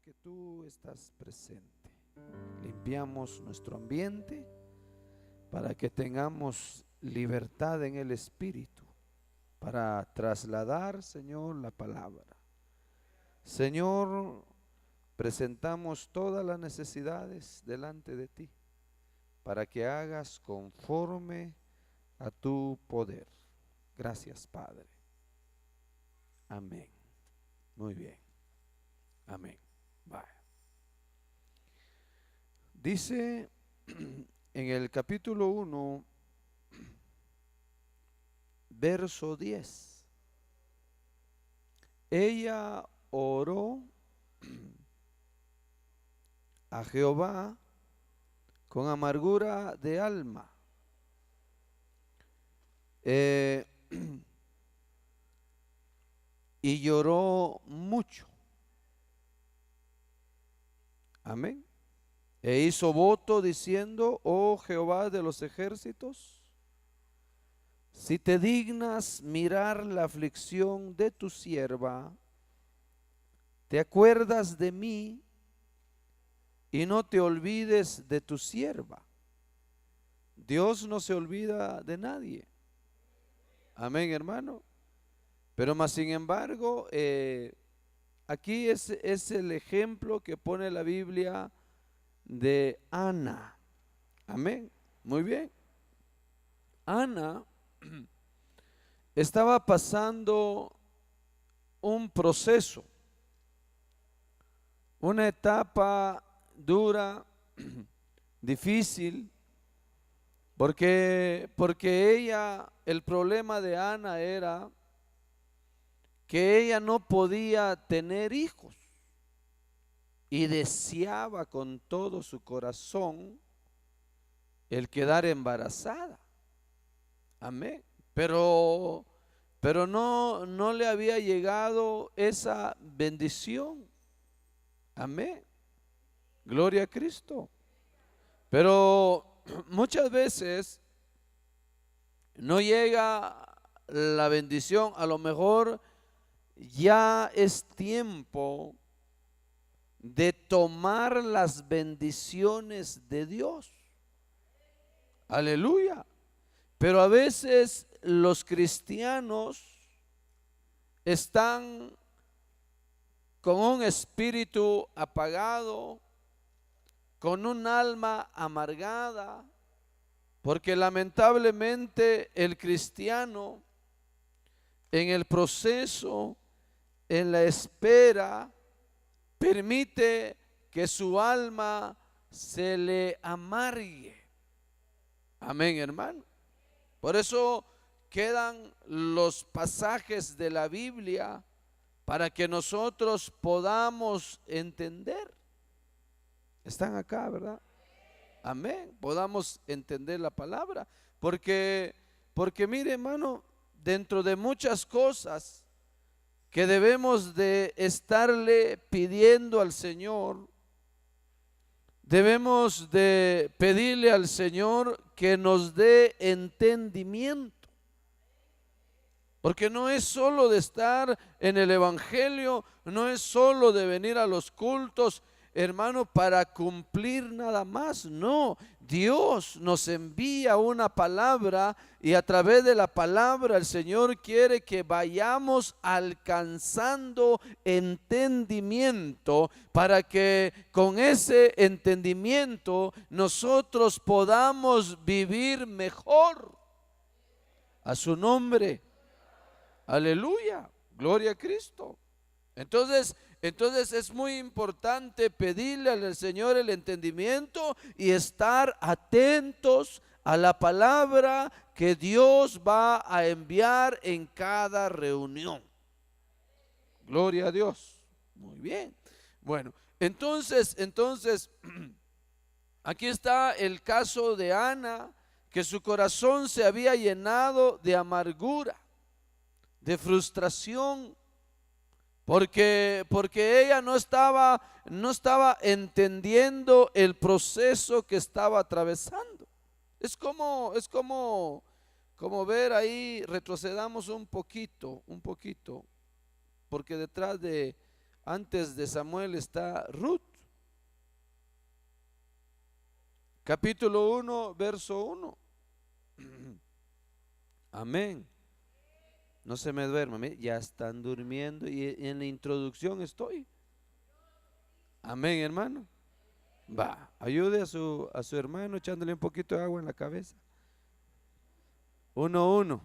que tú estás presente. Limpiamos nuestro ambiente para que tengamos libertad en el Espíritu para trasladar, Señor, la palabra. Señor, presentamos todas las necesidades delante de ti para que hagas conforme a tu poder. Gracias, Padre. Amén. Muy bien. Amén. Vaya. Dice en el capítulo 1, verso 10. Ella oró a Jehová con amargura de alma. Y lloró mucho. Amén. E hizo voto diciendo: oh Jehová de los ejércitos, si te dignas mirar la aflicción de tu sierva, te acuerdas de mí y no te olvides de tu sierva. Dios no se olvida de nadie. Amén, hermano. Pero más sin embargo, aquí es el ejemplo que pone la Biblia de Ana. Amén. Muy bien. Ana estaba pasando un proceso, una etapa dura, difícil, porque ella, el problema de Ana era que ella no podía tener hijos y deseaba con todo su corazón el quedar embarazada. Amén. Pero no le había llegado esa bendición. Amén. Gloria a Cristo. Pero muchas veces no llega la bendición. A lo mejor ya es tiempo de tomar las bendiciones de Dios. Aleluya. Pero a veces los cristianos están con un espíritu apagado, con un alma amargada, porque lamentablemente el cristiano en el proceso, en la espera, permite que su alma se le amargue. Amén, hermano. Por eso quedan los pasajes de la Biblia para que nosotros podamos entender. Están acá, ¿verdad? Amén. Podamos entender la palabra. Porque mire, hermano, dentro de muchas cosas que debemos de estarle pidiendo al Señor, debemos de pedirle al Señor que nos dé entendimiento. Porque no es solo de estar en el evangelio, no es solo de venir a los cultos, hermano, para cumplir nada más. No, Dios nos envía una palabra y a través de la palabra el Señor quiere que vayamos alcanzando entendimiento para que con ese entendimiento nosotros podamos vivir mejor. A su nombre. Aleluya, gloria a Cristo. Entonces es muy importante pedirle al Señor el entendimiento y estar atentos a la palabra que Dios va a enviar en cada reunión. Gloria a Dios. Muy bien. Bueno, entonces aquí está el caso de Ana, que su corazón se había llenado de amargura, de frustración, porque ella no estaba entendiendo el proceso que estaba atravesando. Es como ver ahí, retrocedamos un poquito, porque detrás de Antes de Samuel está Ruth. Capítulo 1, verso 1. Amén. No se me duerman, ya están durmiendo y en la introducción estoy. Amén, hermano. Va, ayude a su hermano echándole un poquito de agua en la cabeza. 1:1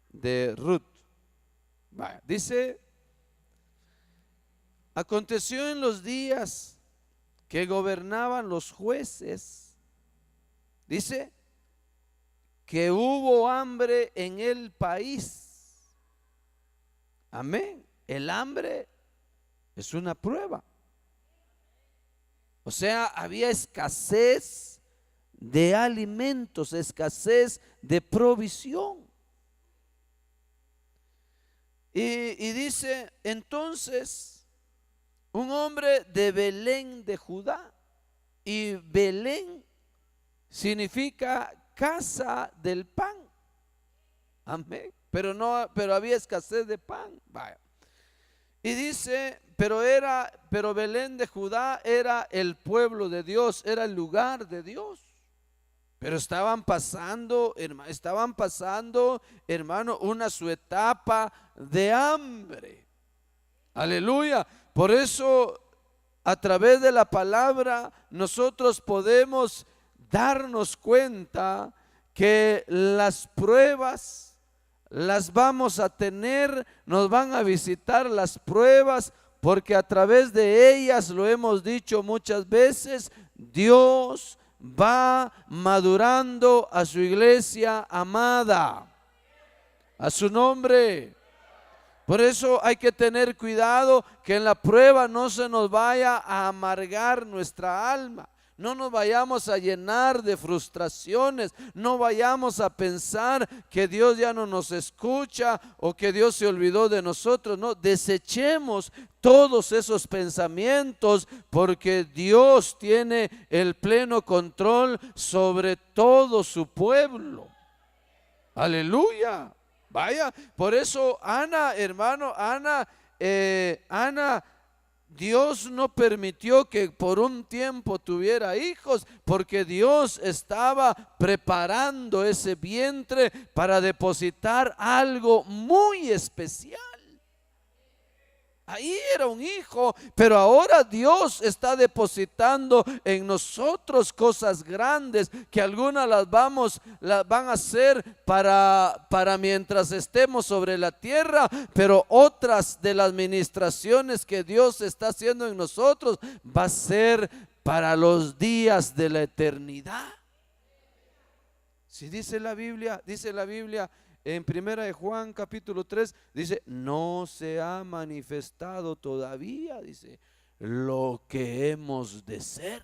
de Ruth. Va, dice: aconteció en los días que gobernaban los jueces, dice, que hubo hambre en el país. Amén. El hambre es una prueba. O sea, había escasez de alimentos, escasez de provisión. Y dice, entonces, un hombre de Belén de Judá, y Belén significa casa del pan. Amén. Pero había escasez de pan. Vaya. Y dice, pero Belén de Judá era el pueblo de Dios, era el lugar de Dios. Pero estaban pasando, hermano, su etapa de hambre. Aleluya. Por eso, a través de la palabra, nosotros podemos darnos cuenta que las pruebas las vamos a tener, nos van a visitar las pruebas, porque a través de ellas, lo hemos dicho muchas veces, Dios va madurando a su iglesia amada, a su nombre. Por eso hay que tener cuidado que en la prueba no se nos vaya a amargar nuestra alma. No nos vayamos a llenar de frustraciones, no vayamos a pensar que Dios ya no nos escucha o que Dios se olvidó de nosotros. No, desechemos todos esos pensamientos, porque Dios tiene el pleno control sobre todo su pueblo. Aleluya. Vaya, por eso Ana, hermano, Ana, Dios no permitió que por un tiempo tuviera hijos, porque Dios estaba preparando ese vientre para depositar algo muy especial. Ahí era un hijo, pero ahora Dios está depositando en nosotros cosas grandes, que algunas las van a hacer para mientras estemos sobre la tierra, pero otras de las ministraciones que Dios está haciendo en nosotros va a ser para los días de la eternidad. Si dice la Biblia en primera de Juan capítulo 3, dice, no se ha manifestado todavía, dice, lo que hemos de ser.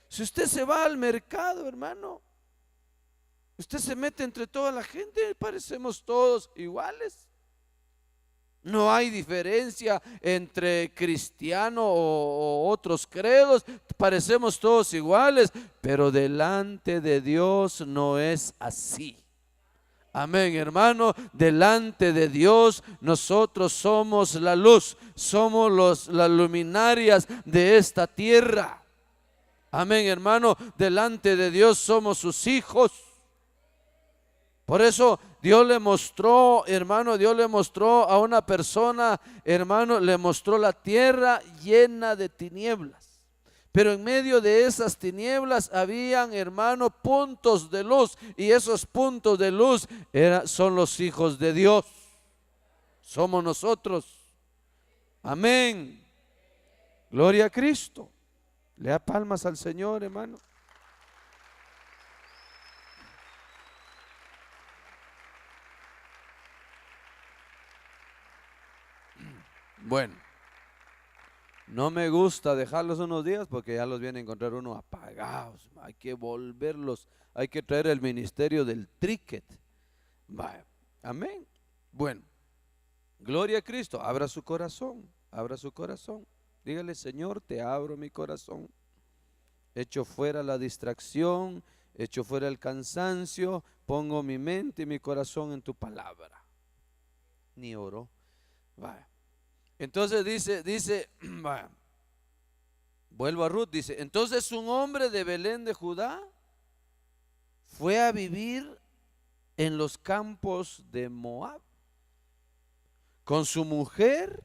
Si usted se va al mercado, hermano, usted se mete entre toda la gente, parecemos todos iguales. No hay diferencia entre cristiano o otros credos, parecemos todos iguales, pero delante de Dios no es así. Amén, hermano. Delante de Dios nosotros somos la luz, somos las luminarias de esta tierra. Amén, hermano. Delante de Dios somos sus hijos. Por eso Dios le mostró, hermano, Dios le mostró a una persona, hermano, le mostró la tierra llena de tinieblas. Pero en medio de esas tinieblas habían, hermano, puntos de luz. Y esos puntos de luz son los hijos de Dios. Somos nosotros. Amén. Gloria a Cristo. Le da palmas al Señor, hermano. Bueno. No me gusta dejarlos unos días porque ya los viene a encontrar uno apagados. Hay que volverlos, hay que traer el ministerio del tríquet. Vaya, amén. Bueno, gloria a Cristo. Abra su corazón, abra su corazón. Dígale, Señor, te abro mi corazón. Echo fuera la distracción, echo fuera el cansancio, pongo mi mente y mi corazón en tu palabra. Ni oro. Vaya. Entonces dice, vuelvo a Ruth, dice, entonces un hombre de Belén de Judá fue a vivir en los campos de Moab con su mujer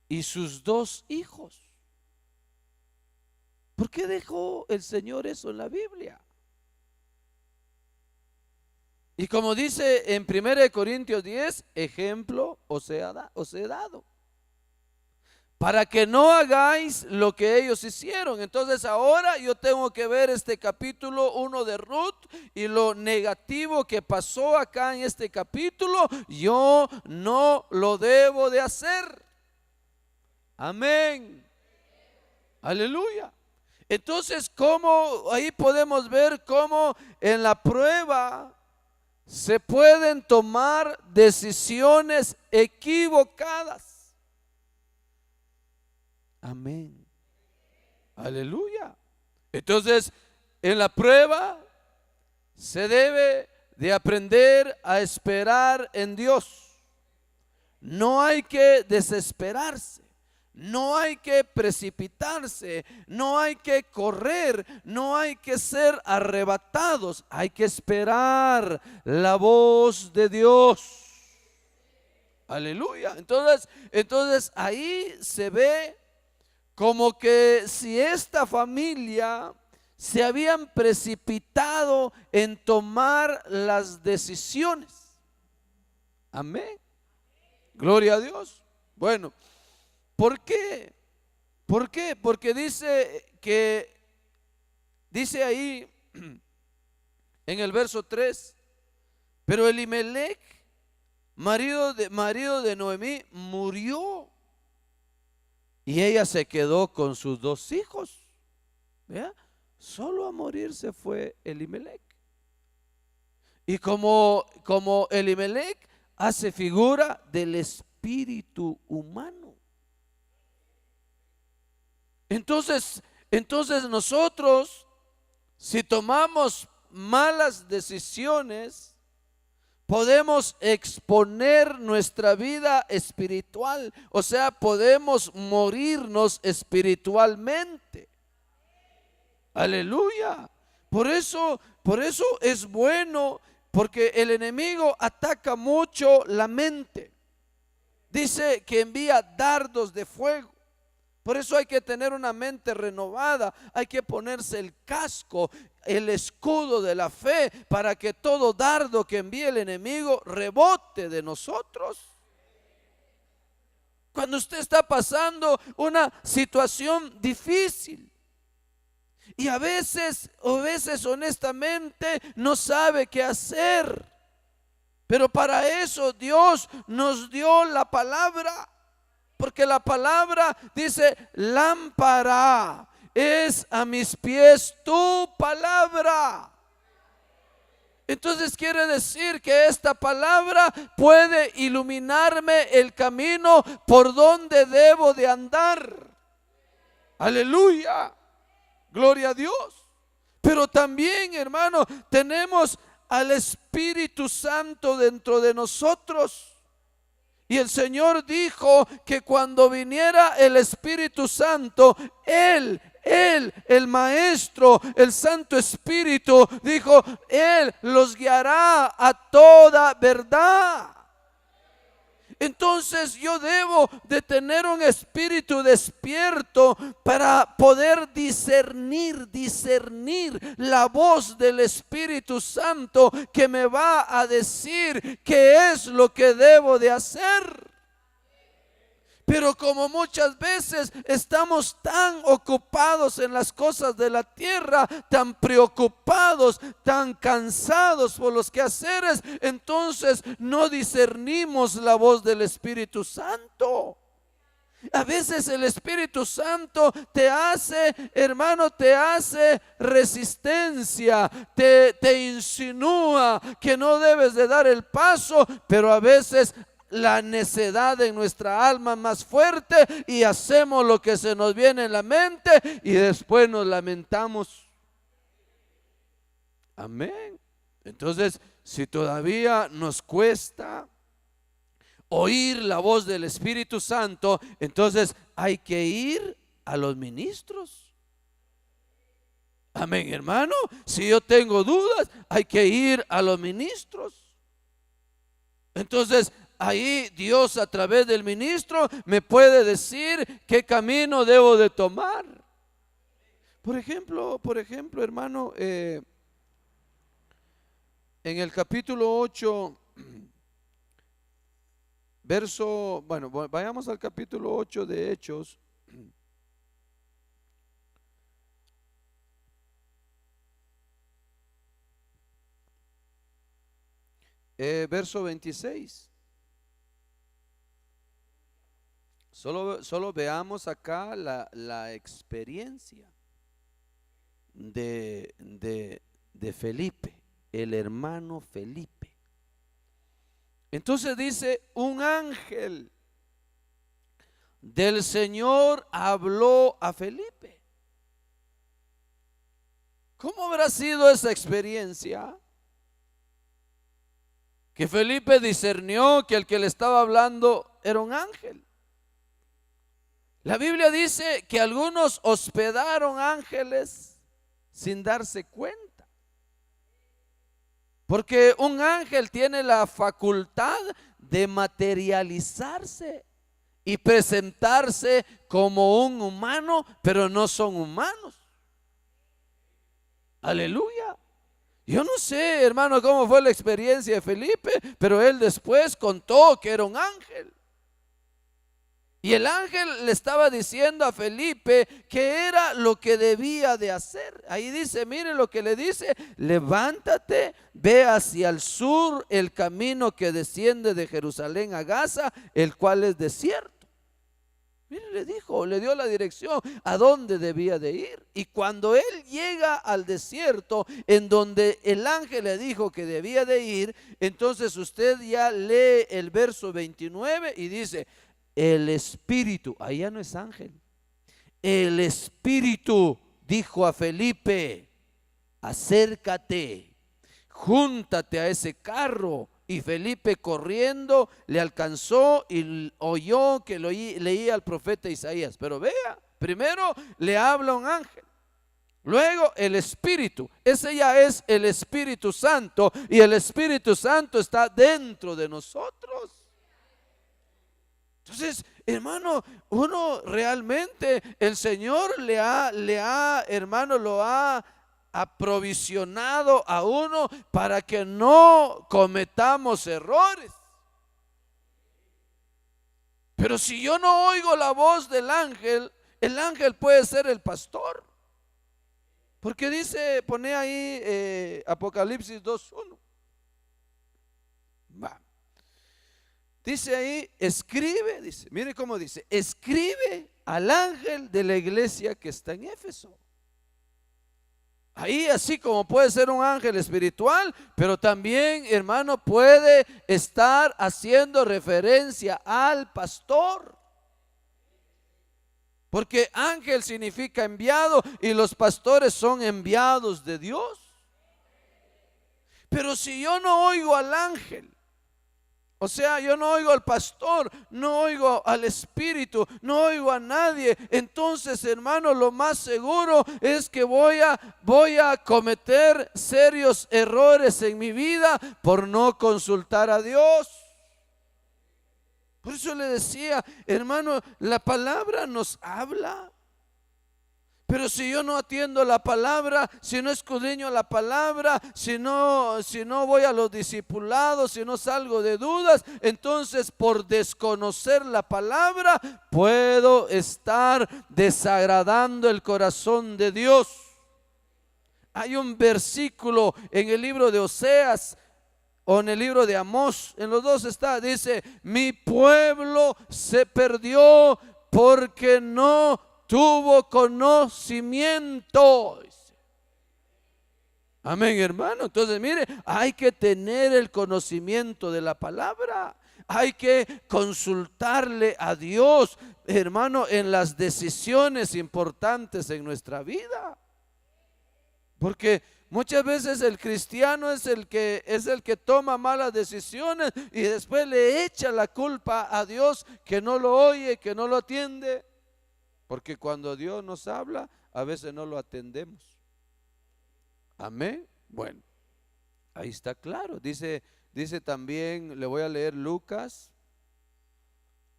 y sus 2 hijos. ¿Por qué dejó el Señor eso en la Biblia? Y como dice en 1 Corintios 10, ejemplo os he dado, para que no hagáis lo que ellos hicieron. Entonces ahora yo tengo que ver este capítulo 1 de Ruth y lo negativo que pasó acá en este capítulo, yo no lo debo de hacer. Amén. Aleluya. Entonces, ¿cómo? Ahí podemos ver cómo en la prueba se pueden tomar decisiones equivocadas. Amén. Aleluya. Entonces, en la prueba se debe de aprender a esperar en Dios. No hay que desesperarse. No hay que precipitarse, no hay que correr, no hay que ser arrebatados, hay que esperar la voz de Dios. Aleluya. Entonces ahí se ve como que si esta familia se habían precipitado en tomar las decisiones. Amén. Gloria a Dios. Bueno, ¿por qué? ¿Por qué? Porque dice ahí en el verso 3, pero Elimelech, marido de Noemí, murió y ella se quedó con sus 2 hijos. ¿Vea? Solo a morir se fue Elimelech. Y como Elimelech hace figura del espíritu humano. Entonces nosotros, si tomamos malas decisiones, podemos exponer nuestra vida espiritual, o sea, podemos morirnos espiritualmente. Aleluya. Por eso es bueno, porque el enemigo ataca mucho la mente. Dice que envía dardos de fuego. Por eso hay que tener una mente renovada, hay que ponerse el casco, el escudo de la fe, para que todo dardo que envíe el enemigo rebote de nosotros. Cuando usted está pasando una situación difícil y a veces honestamente no sabe qué hacer, pero para eso Dios nos dio la palabra. Porque la palabra dice, lámpara es a mis pies tu palabra. Entonces quiere decir que esta palabra puede iluminarme el camino por donde debo de andar. Aleluya. Gloria a Dios. Pero también, hermano, tenemos al Espíritu Santo dentro de nosotros. Y el Señor dijo que cuando viniera el Espíritu Santo, Él, el Maestro, el Santo Espíritu, dijo, Él los guiará a toda verdad. Entonces yo debo de tener un espíritu despierto para poder discernir la voz del Espíritu Santo que me va a decir qué es lo que debo de hacer. Pero como muchas veces estamos tan ocupados en las cosas de la tierra, tan preocupados, tan cansados por los quehaceres, entonces no discernimos la voz del Espíritu Santo. A veces el Espíritu Santo te hace, hermano, te hace resistencia, te insinúa que no debes de dar el paso, pero a veces la necedad en nuestra alma más fuerte y hacemos lo que se nos viene en la mente y después nos lamentamos. Amén. Entonces, si todavía nos cuesta oír la voz del Espíritu Santo, entonces hay que ir a los ministros. Amén, hermano. Si yo tengo dudas, hay que ir a los ministros. Entonces ahí Dios a través del ministro me puede decir qué camino debo de tomar. Por ejemplo, hermano, en el capítulo 8, vayamos al capítulo 8 de Hechos. Verso 26. Solo veamos acá la experiencia de Felipe, el hermano Felipe. Entonces dice: un ángel del Señor habló a Felipe. ¿Cómo habrá sido esa experiencia? Que Felipe discernió que el que le estaba hablando era un ángel. La Biblia dice que algunos hospedaron ángeles sin darse cuenta, porque un ángel tiene la facultad de materializarse y presentarse como un humano, pero no son humanos. Aleluya. Yo no sé, hermano, cómo fue la experiencia de Felipe, pero él después contó que era un ángel. Y el ángel le estaba diciendo a Felipe que era lo que debía de hacer. Ahí dice, mire lo que le dice: levántate, ve hacia el sur el camino que desciende de Jerusalén a Gaza, el cual es desierto. Mire, le dijo, le dio la dirección a dónde debía de ir. Y cuando él llega al desierto en donde el ángel le dijo que debía de ir, entonces usted ya lee el verso 29 y dice: el Espíritu, ahí ya no es ángel, el Espíritu dijo a Felipe: acércate, júntate a ese carro. Y Felipe, corriendo, le alcanzó y oyó que leía al profeta Isaías. Pero vea, primero le habla un ángel, luego el Espíritu. Ese ya es el Espíritu Santo, y el Espíritu Santo está dentro de nosotros. Entonces, hermano, uno realmente, el Señor hermano, lo ha aprovisionado a uno para que no cometamos errores. Pero si yo no oigo la voz del ángel, el ángel puede ser el pastor. Porque dice, pone ahí Apocalipsis 2:1. Va. Dice ahí, escribe, dice, mire cómo dice: escribe al ángel de la iglesia que está en Éfeso. Ahí, así como puede ser un ángel espiritual, pero también, hermano, puede estar haciendo referencia al pastor. Porque ángel significa enviado, y los pastores son enviados de Dios. Pero si yo no oigo al ángel, o sea, yo no oigo al pastor, no oigo al Espíritu, no oigo a nadie, entonces, hermano, lo más seguro es que voy a cometer serios errores en mi vida por no consultar a Dios. Por eso le decía, hermano, la palabra nos habla. Pero si yo no atiendo la palabra, si no escudriño la palabra, si no voy a los discipulados, si no salgo de dudas, entonces por desconocer la palabra puedo estar desagradando el corazón de Dios. Hay un versículo en el libro de Oseas o en el libro de Amós, en los dos está, dice: mi pueblo se perdió porque no tuvo conocimiento. Amén, hermano. Entonces, mire, hay que tener el conocimiento de la palabra. Hay que consultarle a Dios, hermano, en las decisiones importantes en nuestra vida. Porque Muchas veces el cristiano es el que toma malas decisiones y después le echa la culpa a Dios, que no lo oye, que no lo atiende. Porque cuando Dios nos habla, a veces no lo atendemos. Amén. Bueno, ahí está claro. Dice también, le voy a leer Lucas.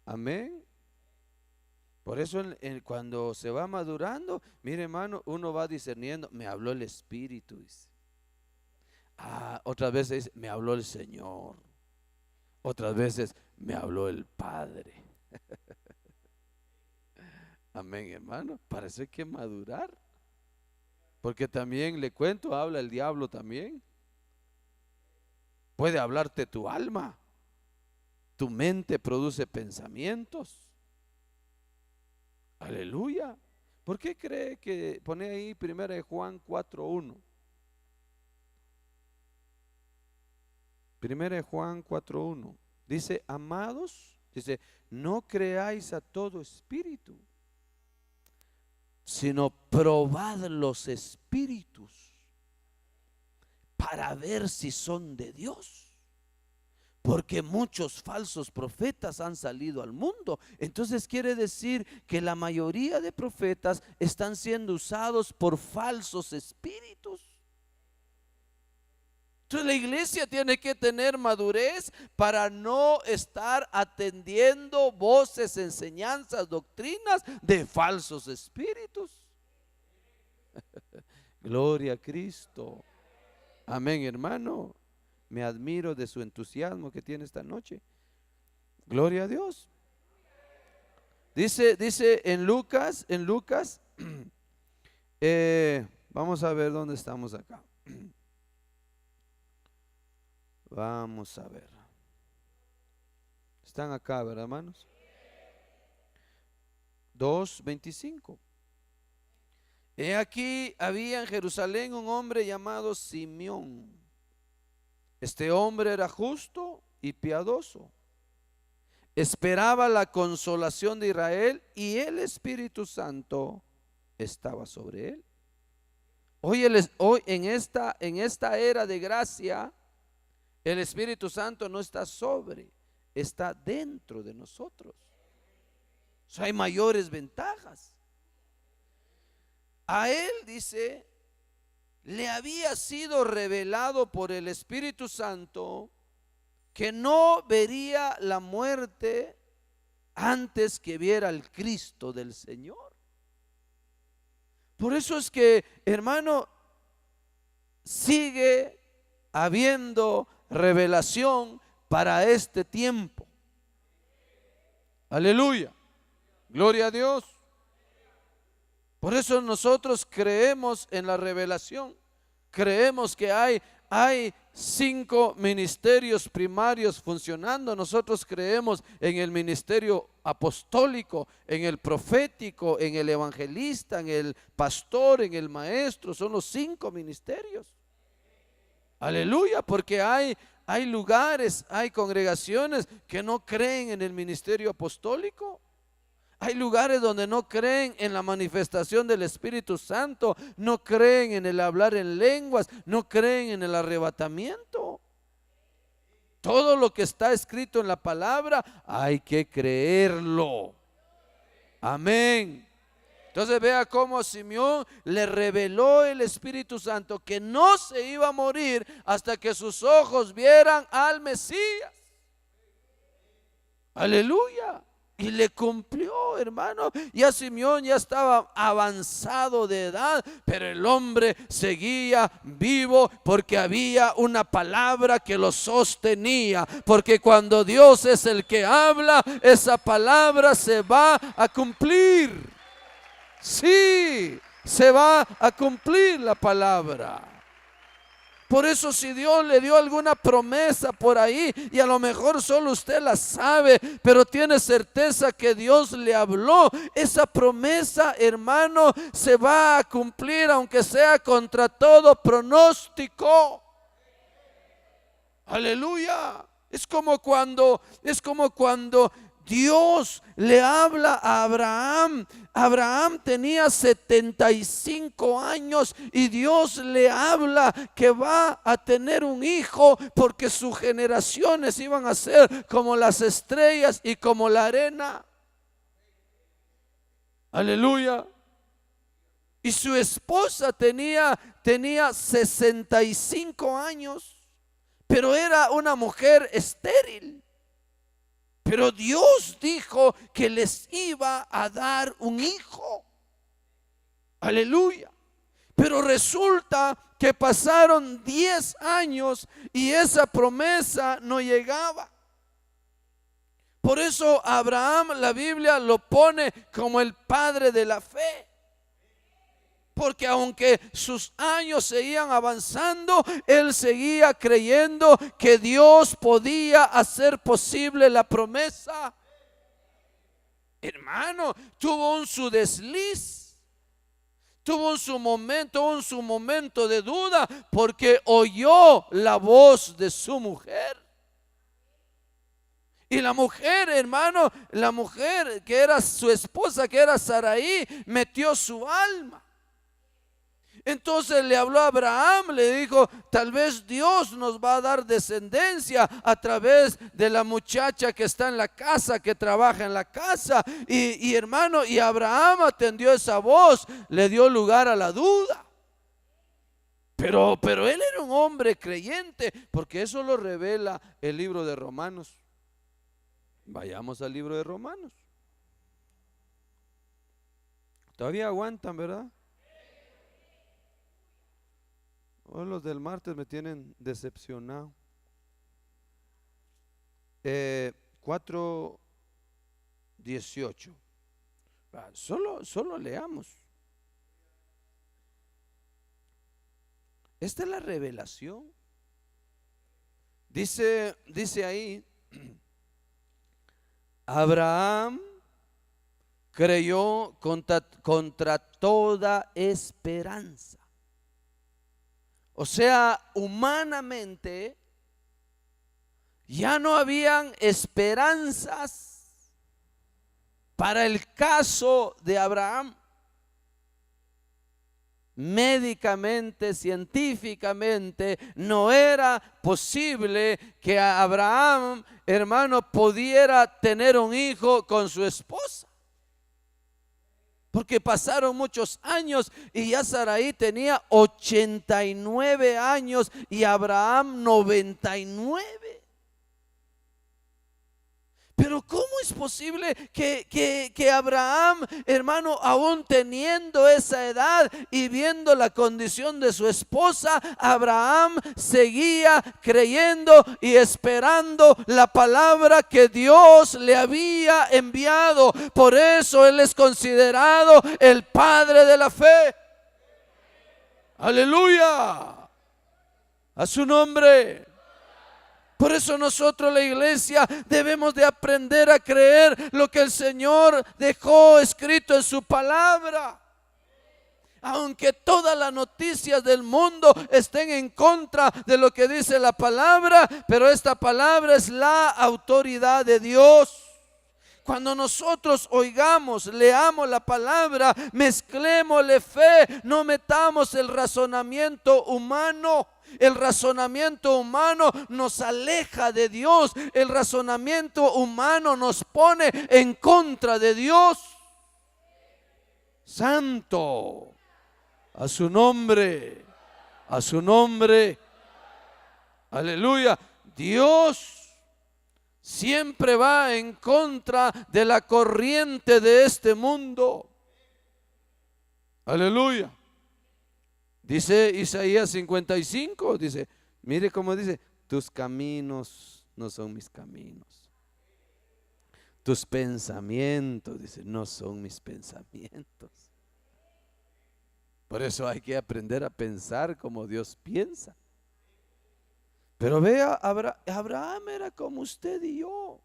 Amén. Por eso cuando se va madurando, mire hermano, uno va discerniendo. Me habló el Espíritu, dice. Otras veces me habló el Señor. Otras veces me habló el Padre. Amén, hermano. Parece que madurar. Porque también le cuento, habla el diablo también. Puede hablarte tu alma. Tu mente produce pensamientos. Aleluya. ¿Por qué cree que pone ahí 1 Juan 4:1? 1 Juan 4:1 dice: amados, dice, no creáis a todo espíritu, sino probad los espíritus para ver si son de Dios. Porque muchos falsos profetas han salido al mundo. Entonces quiere decir que la mayoría de profetas están siendo usados por falsos espíritus. Entonces la iglesia tiene que tener madurez para no estar atendiendo voces, enseñanzas, doctrinas de falsos espíritus. Gloria a Cristo. Amén, hermano. Me admiro de su entusiasmo que tiene esta noche. Gloria a Dios. Dice en Lucas, vamos a ver dónde estamos acá. Vamos a ver. Están acá, ¿verdad, hermanos? 2:25. He aquí había en Jerusalén un hombre llamado Simeón. Este hombre era justo y piadoso. Esperaba la consolación de Israel y el Espíritu Santo estaba sobre él. Hoy en esta era de gracia, el Espíritu Santo no está sobre, está dentro de nosotros. O sea, hay mayores ventajas. A él, dice, le había sido revelado por el Espíritu Santo que no vería la muerte antes que viera al Cristo del Señor. Por eso es que, hermano, sigue habiendo revelación para este tiempo. Aleluya. Gloria a Dios. Por eso nosotros creemos en la revelación. Creemos que hay 5 ministerios primarios funcionando. Nosotros creemos en el ministerio apostólico, en el profético, en el evangelista, en el pastor, en el maestro. Son los 5 ministerios. Aleluya, porque hay lugares, hay congregaciones que no creen en el ministerio apostólico. Hay lugares donde no creen en la manifestación del Espíritu Santo, no creen en el hablar en lenguas, no creen en el arrebatamiento. Todo lo que está escrito en la palabra hay que creerlo. Amén. Entonces vea cómo a Simeón le reveló el Espíritu Santo que no se iba a morir hasta que sus ojos vieran al Mesías. Aleluya. Y le cumplió, hermano. Ya Simeón ya estaba avanzado de edad, pero el hombre seguía vivo porque había una palabra que lo sostenía. Porque cuando Dios es el que habla, esa palabra se va a cumplir. Sí, se va a cumplir la palabra. Por eso si Dios le dio alguna promesa por ahí y a lo mejor solo usted la sabe, pero tiene certeza que Dios le habló, esa promesa, hermano, se va a cumplir aunque sea contra todo pronóstico. Aleluya. Es como cuando Dios le habla a Abraham. Abraham tenía 75 años y Dios le habla que va a tener un hijo, porque sus generaciones iban a ser como las estrellas y como la arena. Aleluya. Y su esposa tenía 65 años, pero era una mujer estéril. Pero Dios dijo que les iba a dar un hijo. Aleluya. Pero resulta que pasaron 10 años y esa promesa no llegaba. Por eso Abraham, la Biblia lo pone como el padre de la fe. Porque aunque sus años seguían avanzando, él seguía creyendo que Dios podía hacer posible la promesa. Hermano, tuvo su desliz, tuvo su momento de duda, porque oyó la voz de su mujer. Y la mujer, hermano, la mujer que era su esposa, que era Sarai, metió su alma. Entonces le habló a Abraham, le dijo: tal vez Dios nos va a dar descendencia a través de la muchacha que está en la casa, que trabaja en la casa. Y hermano, y Abraham atendió esa voz, le dio lugar a la duda. Pero él era un hombre creyente, porque eso lo revela el libro de Romanos. Vayamos al libro de Romanos. Todavía aguantan, ¿verdad? Hoy los del martes me tienen decepcionado. 4:18. Solo leamos. Esta es la revelación. Dice ahí: Abraham creyó contra toda esperanza. O sea, humanamente ya no habían esperanzas para el caso de Abraham. Médicamente, científicamente, no era posible que Abraham, hermano, pudiera tener un hijo con su esposa. Porque pasaron muchos años y ya Sarai tenía 89 años y Abraham 99. Pero ¿cómo es posible que Abraham, hermano, aún teniendo esa edad y viendo la condición de su esposa, Abraham seguía creyendo y esperando la palabra que Dios le había enviado? Por eso él es considerado el padre de la fe. Aleluya, a su nombre. Por eso nosotros, la iglesia, debemos de aprender a creer lo que el Señor dejó escrito en su palabra. Aunque todas las noticias del mundo estén en contra de lo que dice la palabra, pero esta palabra es la autoridad de Dios. Cuando nosotros oigamos, leamos la palabra, mezclémosle fe, no metamos el razonamiento humano. El razonamiento humano nos aleja de Dios. El razonamiento humano nos pone en contra de Dios. Santo, a su nombre, a su nombre. Aleluya. Dios siempre va en contra de la corriente de este mundo. Aleluya. Dice Isaías 55, dice, mire cómo dice: tus caminos no son mis caminos, tus pensamientos, dice, no son mis pensamientos. Por eso hay que aprender a pensar como Dios piensa. Pero vea, Abraham era como usted y yo.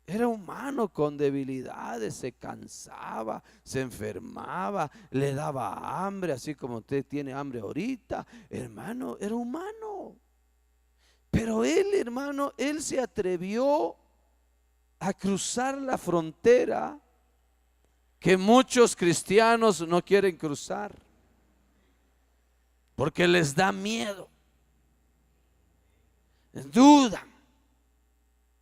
Era humano con debilidades, se cansaba, se enfermaba, le daba hambre, así como usted tiene hambre ahorita. Hermano, era humano. Pero él, hermano, él se atrevió a cruzar la frontera que muchos cristianos no quieren cruzar porque les da miedo, dudan.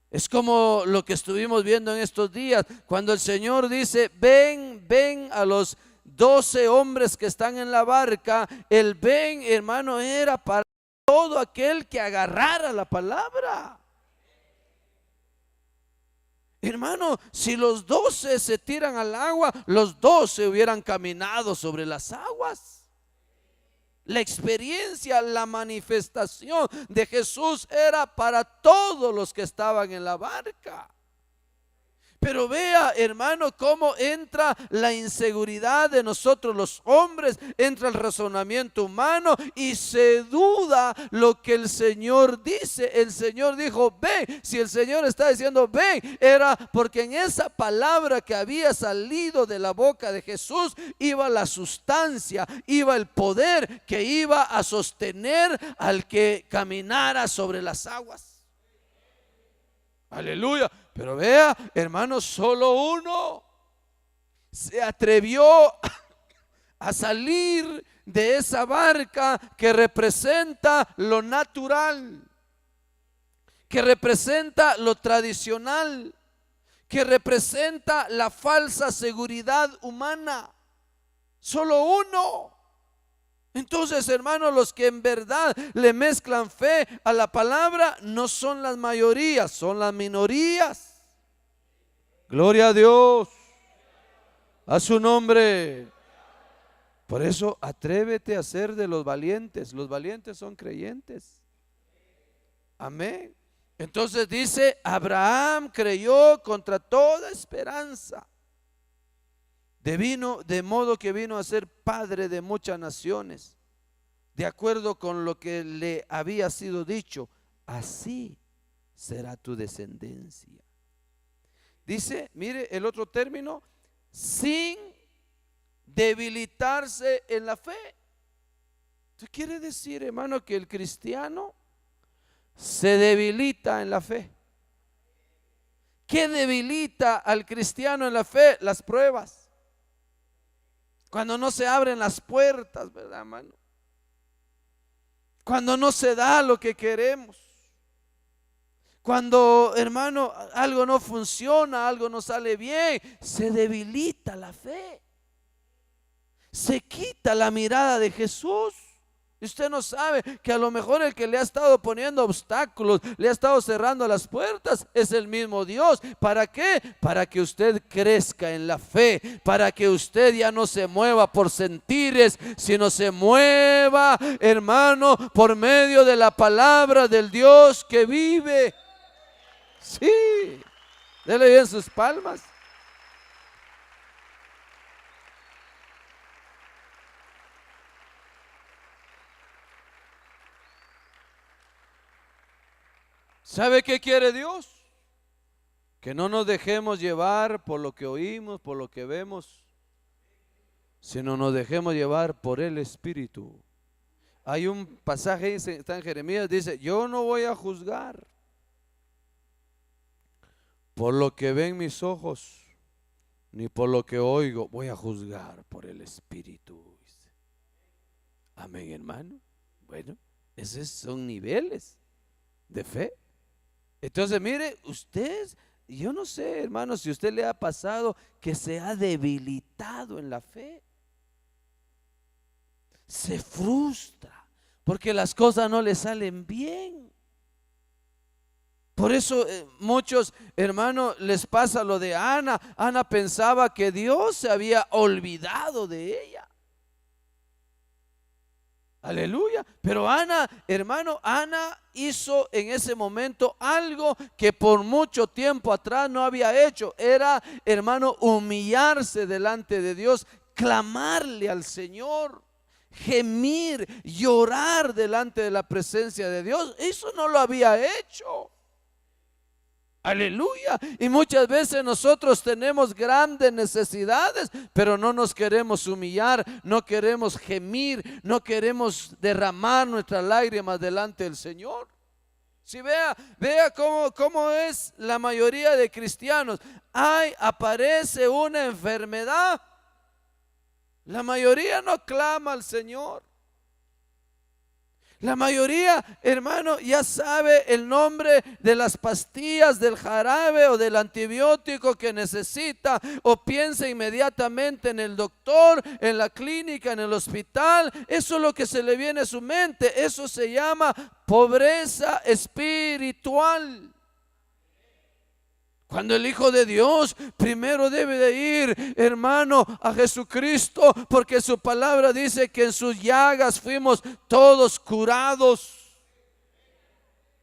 Es como lo que estuvimos viendo en estos días, cuando el Señor dice: ven, ven a los 12 hombres que están en la barca. El ven, hermano, era para todo aquel que agarrara la palabra. Hermano, si los 12 se tiran al agua, los 12 hubieran caminado sobre las aguas. La experiencia, la manifestación de Jesús era para todos los que estaban en la barca. Pero vea, hermano, cómo entra la inseguridad de nosotros los hombres, entra el razonamiento humano y se duda lo que el Señor dice. El Señor dijo: ven. Si el Señor está diciendo ven, era porque en esa palabra que había salido de la boca de Jesús iba la sustancia, iba el poder que iba a sostener al que caminara sobre las aguas. Aleluya. Pero vea, hermano, solo uno se atrevió a salir de esa barca que representa lo natural, que representa lo tradicional, que representa la falsa seguridad humana. Solo uno. Entonces, hermanos, los que en verdad le mezclan fe a la palabra no son las mayorías, son las minorías. Gloria a Dios, a su nombre. Por eso atrévete a ser de los valientes. Los valientes son creyentes. Amén. Entonces dice: Abraham creyó contra toda esperanza, de modo que vino a ser padre de muchas naciones, de acuerdo con lo que le había sido dicho: así será tu descendencia. Dice, mire el otro término: sin debilitarse en la fe. Esto quiere decir, hermano, que el cristiano se debilita en la fe. ¿Qué debilita al cristiano en la fe? Las pruebas. Cuando no se abren las puertas, ¿verdad, hermano? Cuando no se da lo que queremos. Cuando, hermano, algo no funciona, algo no sale bien, se debilita la fe. Se quita la mirada de Jesús. Y usted no sabe que a lo mejor el que le ha estado poniendo obstáculos, le ha estado cerrando las puertas, es el mismo Dios. ¿Para qué? Para que usted crezca en la fe, para que usted ya no se mueva por sentires, sino se mueva, hermano, por medio de la palabra del Dios que vive. Sí, dele bien sus palmas. ¿Sabe qué quiere Dios? Que no nos dejemos llevar por lo que oímos, por lo que vemos, sino nos dejemos llevar por el Espíritu. Hay un pasaje, está en Jeremías, dice: yo no voy a juzgar por lo que ven mis ojos, ni por lo que oigo, voy a juzgar por el Espíritu. Amén, hermano. Bueno, esos son niveles de fe. Entonces, mire, usted, yo no sé, hermano, si a usted le ha pasado que se ha debilitado en la fe. Se frustra porque las cosas no le salen bien. Por eso muchos hermanos les pasa lo de Ana. Ana pensaba que Dios se había olvidado de ella. Aleluya. Pero Ana, hermano, Ana hizo en ese momento algo que por mucho tiempo atrás no había hecho. Era, hermano, humillarse delante de Dios, clamarle al Señor, gemir, llorar delante de la presencia de Dios. Eso no lo había hecho. Aleluya. Y muchas veces nosotros tenemos grandes necesidades, pero no nos queremos humillar, no queremos gemir, no queremos derramar nuestras lágrimas delante del Señor. Si vea cómo es la mayoría de cristianos. Aparece una enfermedad. La mayoría no clama al Señor. La mayoría, hermano, ya sabe el nombre de las pastillas, del jarabe o del antibiótico que necesita, o piensa inmediatamente en el doctor, en la clínica, en el hospital. Eso es lo que se le viene a su mente. Eso se llama pobreza espiritual. Cuando el Hijo de Dios primero debe de ir, hermano, a Jesucristo, porque su palabra dice que en sus llagas fuimos todos curados.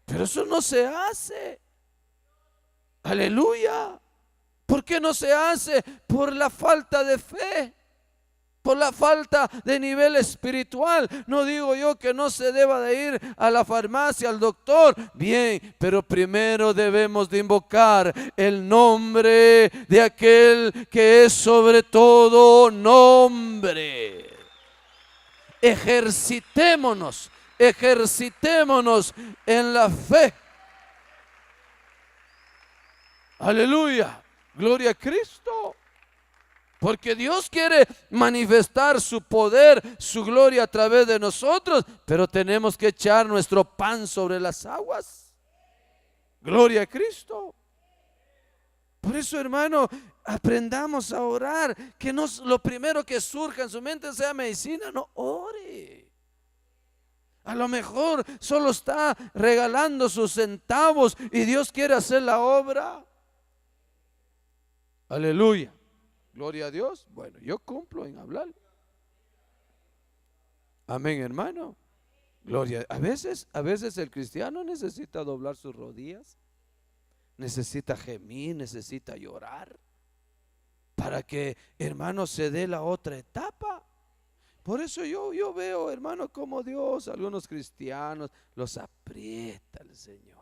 Pero eso no se hace. Aleluya. ¿Por qué no se hace? Por la falta de fe. Por la falta de nivel espiritual. No digo yo que no se deba de ir a la farmacia, al doctor. Bien, pero primero debemos de invocar el nombre de aquel que es sobre todo nombre. Ejercitémonos en la fe. Aleluya. Gloria a Cristo. Porque Dios quiere manifestar su poder, su gloria a través de nosotros, pero tenemos que echar nuestro pan sobre las aguas. Gloria a Cristo. Por eso, hermano, aprendamos a orar. Que no lo primero que surja en su mente sea medicina. No, ore. A lo mejor solo está regalando sus centavos y Dios quiere hacer la obra. Aleluya. Gloria a Dios. Bueno, yo cumplo en hablar. Amén, hermano. Gloria. A veces el cristiano necesita doblar sus rodillas, necesita gemir, necesita llorar, para que, hermano, se dé la otra etapa. Por eso yo veo, hermano, como Dios, algunos cristianos los aprieta el Señor.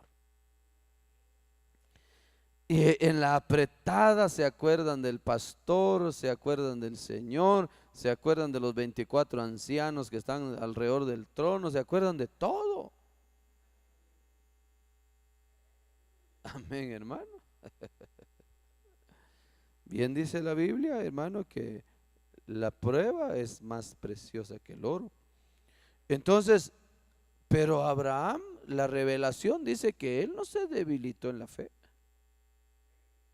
Y en la apretada se acuerdan del pastor, se acuerdan del Señor, se acuerdan de los 24 ancianos que están alrededor del trono, se acuerdan de todo. Amén, hermano. Bien dice la Biblia, hermano, que la prueba es más preciosa que el oro. Entonces, pero Abraham, la revelación dice que él no se debilitó en la fe.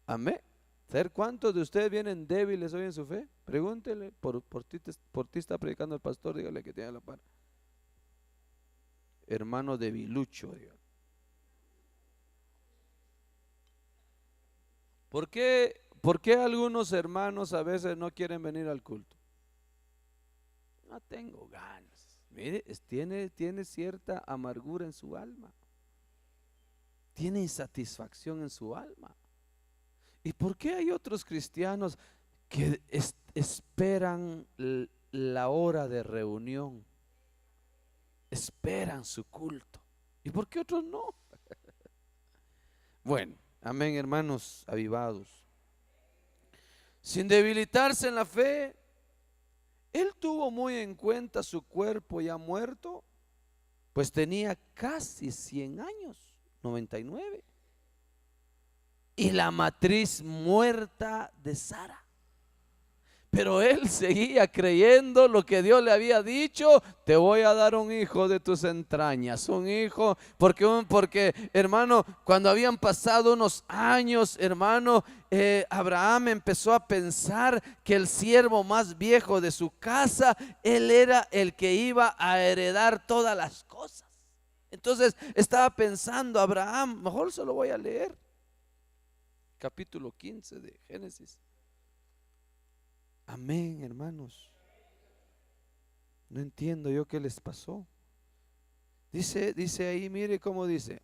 Amén. ¿Saber cuántos de ustedes vienen débiles hoy en su fe? Pregúntele, por ti está predicando el pastor, dígale que tiene la par. Hermano debilucho, dígale. ¿Por qué algunos hermanos a veces no quieren venir al culto? No tengo ganas. Mire, tiene cierta amargura en su alma. Tiene insatisfacción en su alma. ¿Y por qué hay otros cristianos que esperan la hora de reunión? Esperan su culto. ¿Y por qué otros no? Bueno, amén, hermanos avivados. Sin debilitarse en la fe, él tuvo muy en cuenta su cuerpo ya muerto, pues tenía casi 100 años, 99. Y la matriz muerta de Sara. Pero él seguía creyendo lo que Dios le había dicho: te voy a dar un hijo de tus entrañas, un hijo, porque hermano, cuando habían pasado unos años, hermano, Abraham empezó a pensar que el siervo más viejo de su casa, él era el que iba a heredar todas las cosas. Entonces estaba pensando Abraham, mejor se lo voy a leer. Capítulo 15 de Génesis. Amén, hermanos. No entiendo yo qué les pasó. Dice ahí, mire cómo dice.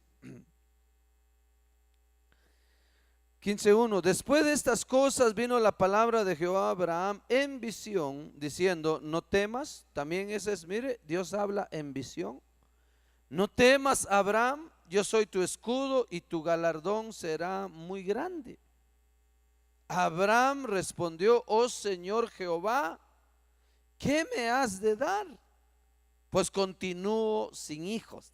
15:1. Después de estas cosas vino la palabra de Jehová a Abraham en visión, diciendo: no temas. También ese es, mire, Dios habla en visión. No temas, Abraham, yo soy tu escudo y tu galardón será muy grande. Abraham respondió: oh Señor Jehová, ¿qué me has de dar? Pues continúo sin hijos.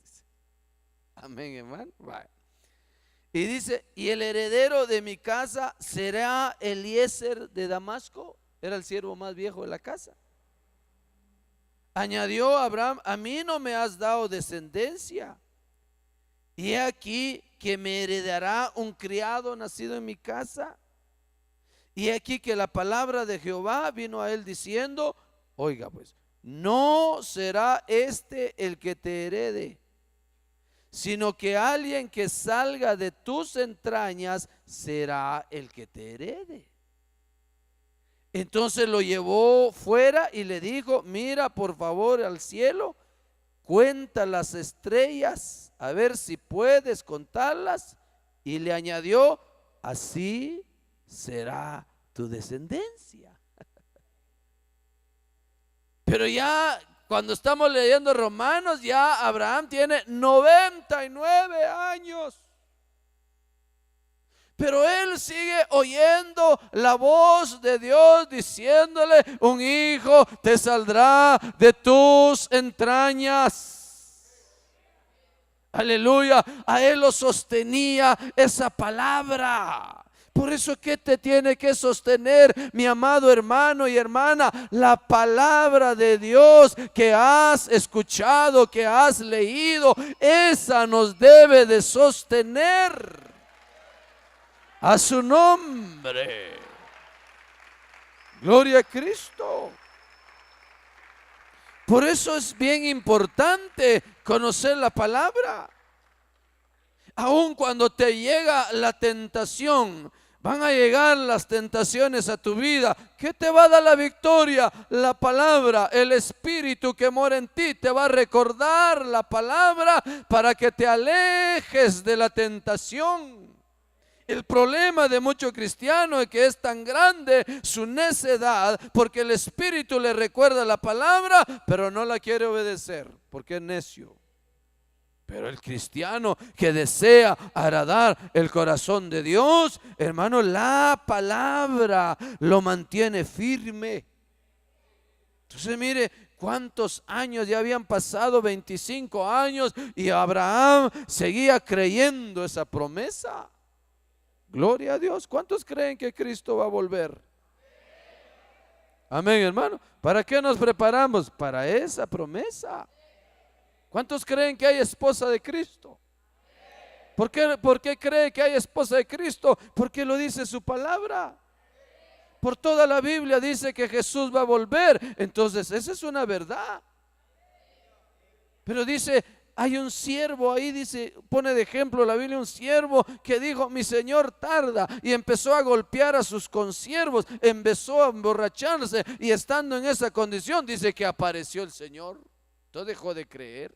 Amén, hermano. Vaya. Y dice, y el heredero de mi casa será Eliezer de Damasco. Era el siervo más viejo de la casa. Añadió Abraham, a mí no me has dado descendencia, y he aquí que me heredará un criado nacido en mi casa. Y he aquí que la palabra de Jehová vino a él diciendo, oiga pues, no será este el que te herede, sino que alguien que salga de tus entrañas será el que te herede. Entonces lo llevó fuera y le dijo, mira por favor al cielo, cuenta las estrellas, a ver si puedes contarlas. Y le añadió, así será tu descendencia. Pero ya cuando estamos leyendo Romanos, ya Abraham tiene 99 años. Pero él sigue oyendo la voz de Dios diciéndole, un hijo te saldrá de tus entrañas. Aleluya, a él lo sostenía esa palabra. Por eso, ¿qué te tiene que sostener, mi amado hermano y hermana? La palabra de Dios que has escuchado, que has leído, esa nos debe de sostener. A su nombre. Gloria a Cristo. Por eso es bien importante conocer la palabra. Aun cuando te llega la tentación, van a llegar las tentaciones a tu vida. ¿Qué te va a dar la victoria? La palabra. El Espíritu que mora en ti te va a recordar la palabra para que te alejes de la tentación. El problema de muchos cristianos es que es tan grande su necedad porque el Espíritu le recuerda la palabra, pero no la quiere obedecer porque es necio. Pero el cristiano que desea agradar el corazón de Dios, hermano, la palabra lo mantiene firme. Entonces mire, ¿cuántos años ya habían pasado? 25 años y Abraham seguía creyendo esa promesa. Gloria a Dios. ¿Cuántos creen que Cristo va a volver? Amén, hermano. ¿Para qué nos preparamos? Para esa promesa. ¿Cuántos creen que hay esposa de Cristo? ¿Por qué cree que hay esposa de Cristo? Porque lo dice su palabra. Por toda la Biblia dice que Jesús va a volver. Entonces, esa es una verdad. Pero dice, hay un siervo ahí, dice, pone de ejemplo la Biblia, un siervo que dijo, mi señor tarda, y empezó a golpear a sus consiervos, empezó a emborracharse, y estando en esa condición, dice que apareció el Señor. Entonces dejó de creer.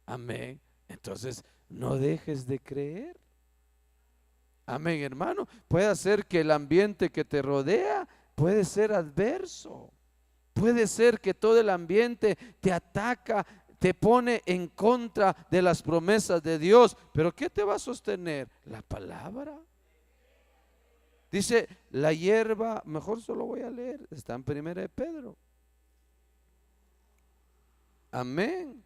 Amén. Entonces, no dejes de creer. Amén, hermano. Puede ser que el ambiente que te rodea puede ser adverso. Puede ser que todo el ambiente te ataca, te pone en contra de las promesas de Dios. Pero ¿qué te va a sostener? La palabra. Dice, la hierba, mejor solo voy a leer, está en 1 de Pedro. Amén.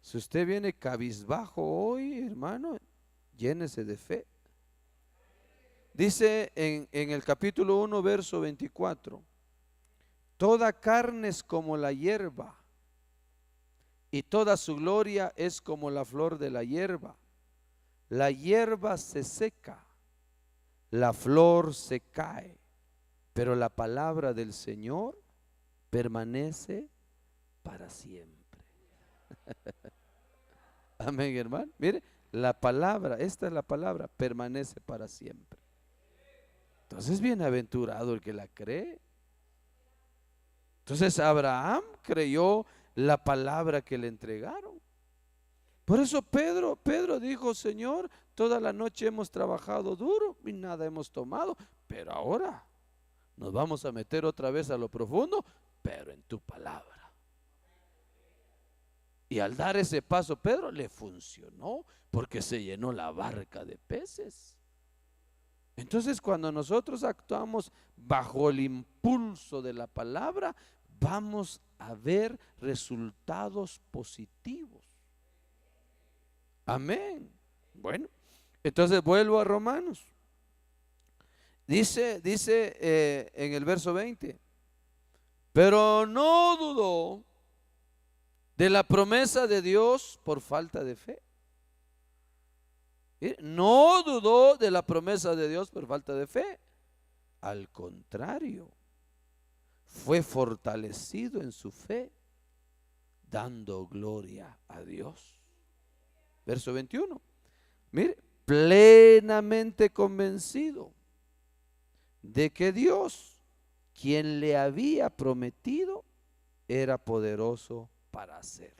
Si usted viene cabizbajo hoy, hermano, llénese de fe. Dice en el capítulo 1, verso 24. Toda carne es como la hierba, y toda su gloria es como la flor de la hierba. La hierba se seca, la flor se cae, pero la palabra del Señor permanece para siempre. Amén, hermano. Mire, la palabra, esta es la palabra, permanece para siempre. Entonces, bienaventurado el que la cree. Entonces Abraham creyó la palabra que le entregaron. Por eso Pedro dijo, Señor, toda la noche hemos trabajado duro y nada hemos tomado, pero ahora nos vamos a meter otra vez a lo profundo, pero en tu palabra. Y al dar ese paso, Pedro le funcionó porque se llenó la barca de peces. Entonces, cuando nosotros actuamos bajo el impulso de la palabra, vamos a ver resultados positivos. Amén. Bueno, entonces vuelvo a Romanos. Dice en el verso 20, pero no dudó de la promesa de Dios por falta de fe. No dudó de la promesa de Dios por falta de fe. Al contrario, fue fortalecido en su fe, dando gloria a Dios. Verso 21. Mire, plenamente convencido de que Dios, quien le había prometido, era poderoso para hacerlo.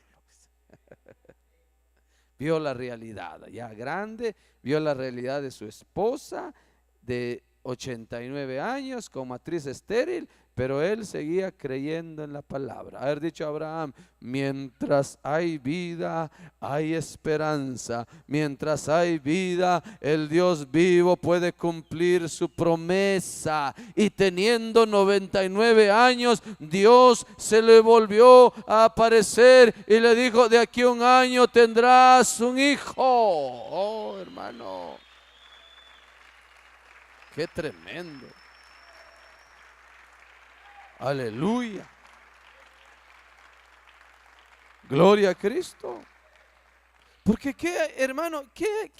Vio la realidad, ya grande, vio la realidad de su esposa de 89 años con matriz estéril, pero él seguía creyendo en la palabra. Haber dicho a Abraham: mientras hay vida, hay esperanza. Mientras hay vida, el Dios vivo puede cumplir su promesa. Y teniendo 99 años, Dios se le volvió a aparecer y le dijo: de aquí a un año tendrás un hijo. Oh, hermano, qué tremendo. Aleluya. Gloria a Cristo. Porque hermano, ¿qué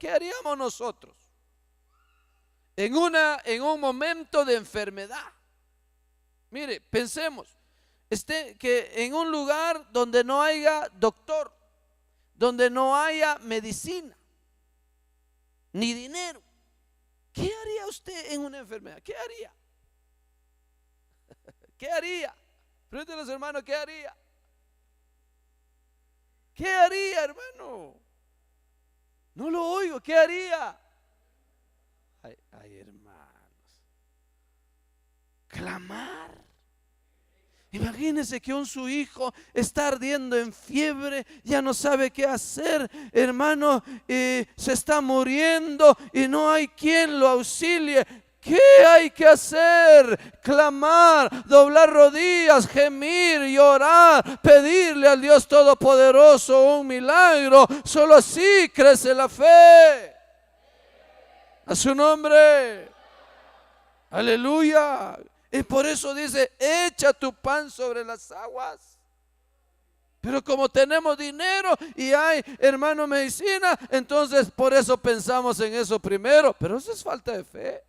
haríamos nosotros en un momento de enfermedad? Mire, pensemos, que en un lugar donde no haya doctor, donde no haya medicina, ni dinero, ¿qué haría usted en una enfermedad? ¿Qué haría? ¿Qué haría? Pregúntenle a los hermanos, ¿qué haría? ¿Qué haría, hermano? No lo oigo, ¿qué haría? Ay, hermanos, clamar. Imagínense que su hijo está ardiendo en fiebre, ya no sabe qué hacer, hermano, se está muriendo y no hay quien lo auxilie. ¿Qué hay que hacer? Clamar, doblar rodillas, gemir, llorar, pedirle al Dios Todopoderoso un milagro. Solo así crece la fe. A su nombre. Aleluya. Y por eso dice: echa tu pan sobre las aguas. Pero como tenemos dinero y hay, hermano, medicina, entonces por eso pensamos en eso primero. Pero eso es falta de fe.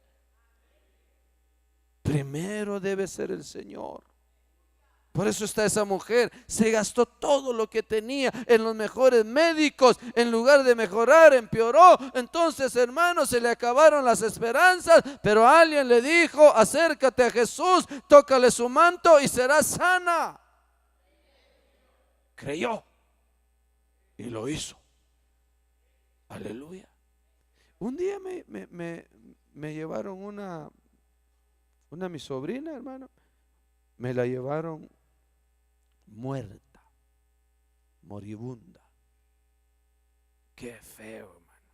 Primero debe ser el Señor. Por eso está esa mujer, se gastó todo lo que tenía en los mejores médicos, en lugar de mejorar, empeoró. Entonces, hermanos, se le acabaron las esperanzas, pero alguien le dijo: acércate a Jesús, tócale su manto y serás sana. Creyó y lo hizo. Aleluya. Un día me llevaron una mi sobrina, hermano, me la llevaron muerta, moribunda. Qué feo, hermano.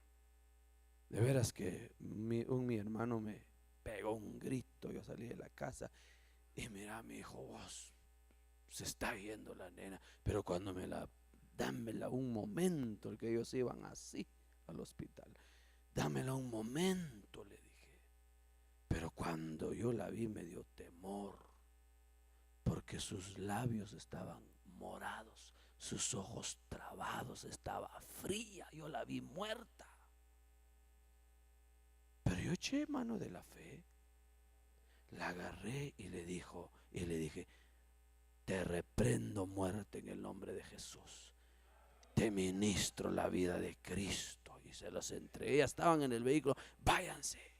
De veras que mi hermano me pegó un grito. Yo salí de la casa y mira, mi hijo, vos, se está yendo la nena. Pero cuando dámela un momento, el que ellos iban así al hospital, dámela un momento, le dije. Pero cuando yo la vi me dio temor, porque sus labios estaban morados, sus ojos trabados, estaba fría. Yo la vi muerta. Pero yo eché mano de la fe, la agarré y le dije: te reprendo, muerte, en el nombre de Jesús. Te ministro la vida de Cristo. Y se los entregué. Ya estaban en el vehículo. Váyanse.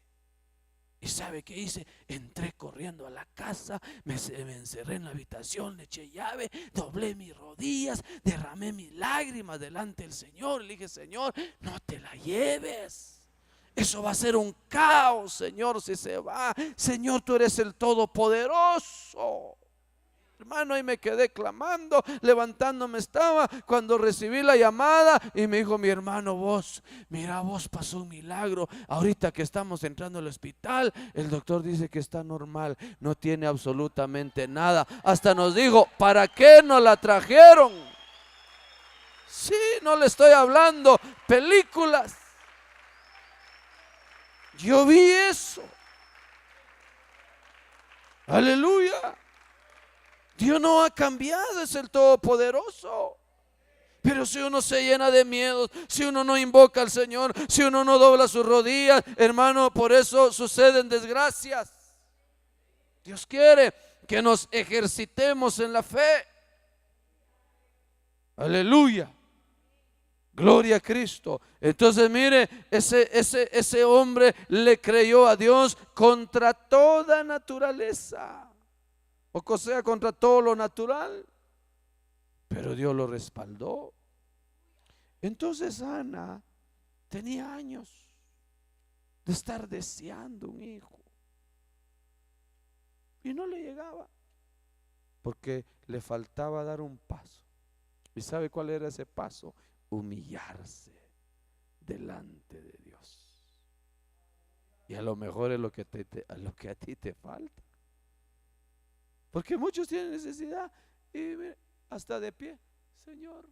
¿Y sabe qué hice? Entré corriendo a la casa, me encerré en la habitación, le eché llave, doblé mis rodillas, derramé mis lágrimas delante del Señor. Le dije: Señor, no te la lleves. Eso va a ser un caos, Señor, si se va. Señor, tú eres el Todopoderoso. hermano, y me quedé clamando, levantándome estaba, cuando recibí la llamada y me dijo mi hermano, vos, mira, vos pasó un milagro, ahorita que estamos entrando al hospital, el doctor dice que está normal, no tiene absolutamente nada. Hasta nos dijo, ¿para qué nos la trajeron? Sí, no le estoy hablando películas. Yo vi eso. Aleluya. Dios no ha cambiado, es el Todopoderoso. Pero si uno se llena de miedos, si uno no invoca al Señor, si uno no dobla sus rodillas, hermano, por eso suceden desgracias. Dios quiere que nos ejercitemos en la fe. Aleluya. Gloria a Cristo. Entonces mire, ese hombre le creyó a Dios contra toda naturaleza, o sea, contra todo lo natural, pero Dios lo respaldó. Entonces Ana tenía años de estar deseando un hijo y no le llegaba porque le faltaba dar un paso. ¿Y sabe cuál era ese paso? Humillarse delante de Dios. Y a lo mejor es lo que a ti te falta, porque muchos tienen necesidad y mire, hasta de pie, Señor,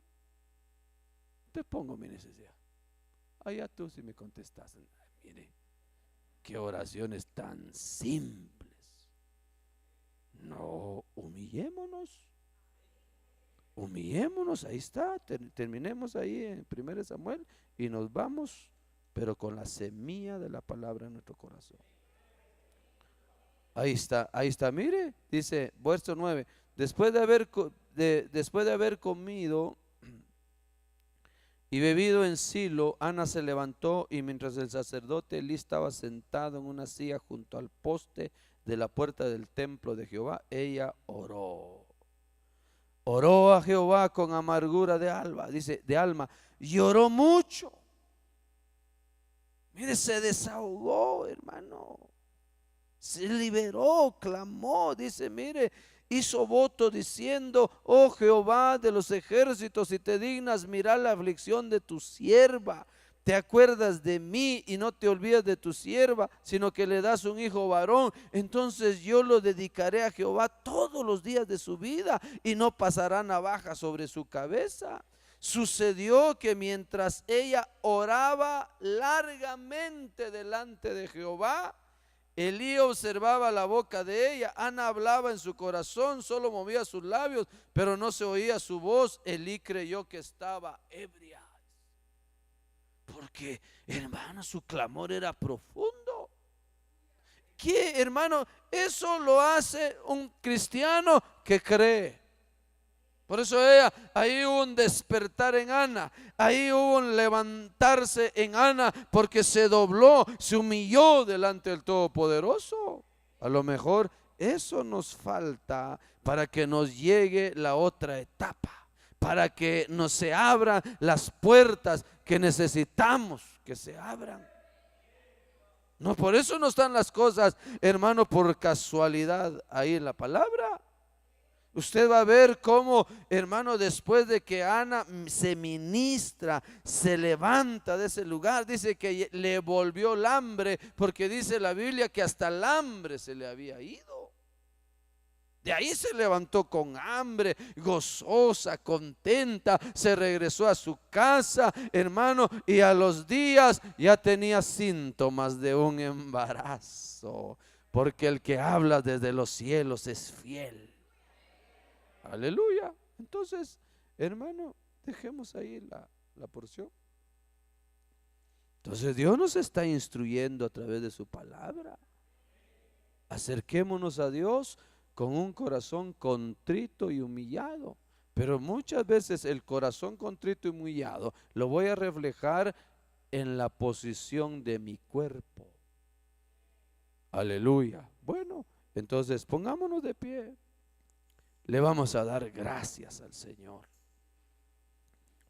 te pongo mi necesidad. Allá tú si me contestas. Mire, qué oraciones tan simples. No, humillémonos. Humillémonos, ahí está. Terminemos ahí en 1 Samuel y nos vamos, pero con la semilla de la palabra en nuestro corazón. Ahí está, mire, dice verso 9. Después de haber comido y bebido en Silo, Ana se levantó, y mientras el sacerdote Elí estaba sentado en una silla junto al poste de la puerta del templo de Jehová, ella oró. Oró a Jehová con amargura de alma, lloró mucho. Mire, se desahogó, hermano. Se liberó, clamó, dice, mire, hizo voto diciendo, oh Jehová de los ejércitos, si te dignas mirar la aflicción de tu sierva, te acuerdas de mí y no te olvidas de tu sierva, sino que le das un hijo varón, entonces yo lo dedicaré a Jehová todos los días de su vida y no pasará navaja sobre su cabeza. Sucedió que mientras ella oraba largamente delante de Jehová, Elí observaba la boca de ella. Ana hablaba en su corazón, solo movía sus labios, pero no se oía su voz. Elí creyó que estaba ebria, porque, hermano, su clamor era profundo. ¿Qué, hermano? Eso lo hace un cristiano que cree. Por eso ahí hubo un despertar en Ana, ahí hubo un levantarse en Ana, porque se dobló, se humilló delante del Todopoderoso. A lo mejor eso nos falta para que nos llegue la otra etapa, para que nos se abran las puertas que necesitamos que se abran. No, por eso no están las cosas, hermano, por casualidad ahí en la palabra. Usted va a ver cómo, hermano, después de que Ana se ministra, se levanta de ese lugar, dice que le volvió el hambre, porque dice la Biblia que hasta el hambre se le había ido. De ahí se levantó con hambre, gozosa, contenta, se regresó a su casa, hermano, y a los días ya tenía síntomas de un embarazo, porque el que habla desde los cielos es fiel. Aleluya. Entonces, hermano, dejemos ahí la porción. Entonces Dios nos está instruyendo a través de su palabra. Acerquémonos a Dios con un corazón contrito y humillado. Pero muchas veces el corazón contrito y humillado lo voy a reflejar en la posición de mi cuerpo. Aleluya. Bueno, entonces pongámonos de pie. Le vamos a dar gracias al Señor,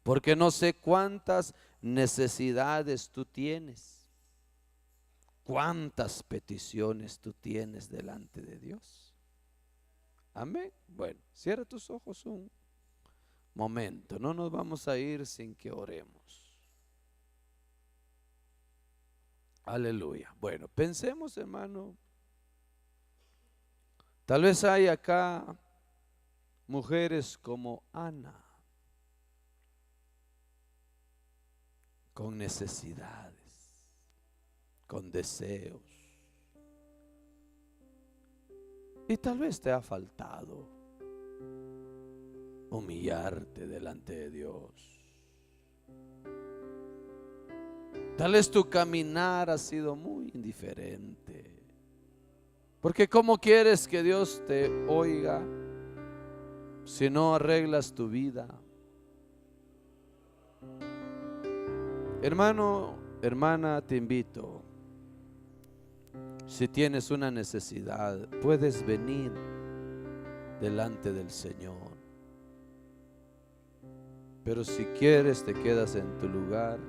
porque no sé cuántas necesidades tú tienes, cuántas peticiones tú tienes delante de Dios. Amén. Bueno, cierra tus ojos un momento. No nos vamos a ir sin que oremos. Aleluya. Bueno, pensemos, hermano. Tal vez hay acá mujeres como Ana, con necesidades, con deseos. Y tal vez te ha faltado humillarte delante de Dios. Tal vez tu caminar ha sido muy indiferente. Porque ¿cómo quieres que Dios te oiga si no arreglas tu vida? Hermano, hermana, te invito. Si tienes una necesidad, puedes venir delante del Señor. Pero si quieres, te quedas en tu lugar.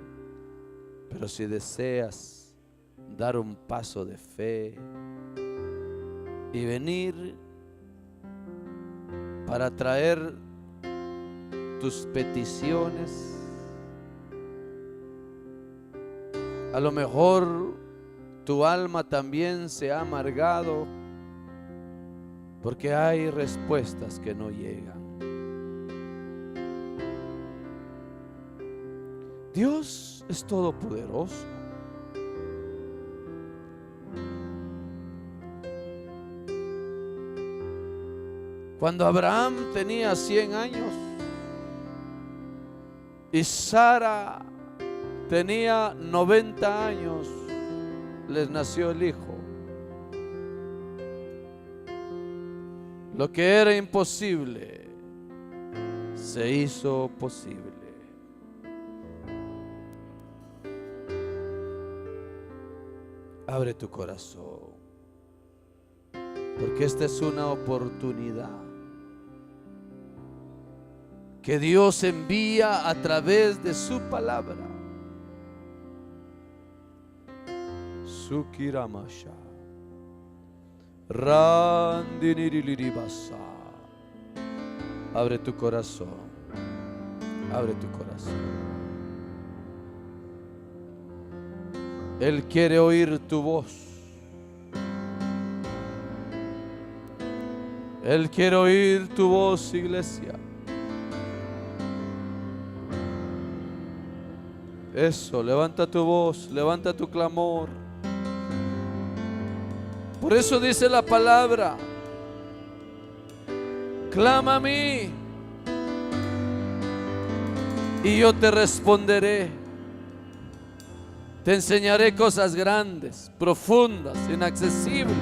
Pero si deseas dar un paso de fe y venir para traer tus peticiones, a lo mejor tu alma también se ha amargado porque hay respuestas que no llegan. Dios es todopoderoso. Cuando Abraham tenía 100 años y Sara tenía 90 años, les nació el hijo. Lo que era imposible se hizo posible. Abre tu corazón, porque esta es una oportunidad que Dios envía a través de su palabra. Sukiramasha Randiniriribasa. Abre tu corazón. Abre tu corazón. Él quiere oír tu voz. Él quiere oír tu voz, iglesia. Eso, levanta tu voz, levanta tu clamor. Por eso dice la palabra: clama a mí y yo te responderé. Te enseñaré cosas grandes, profundas, inaccesibles,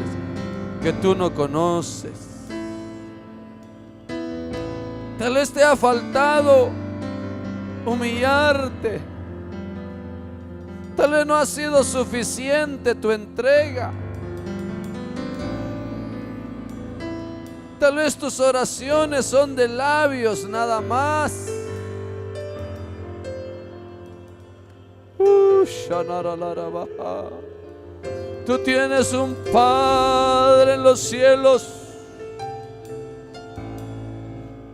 que tú no conoces. Tal vez te ha faltado humillarte. Tal vez no ha sido suficiente tu entrega. Tal vez tus oraciones son de labios nada más. Tú tienes un Padre en los cielos.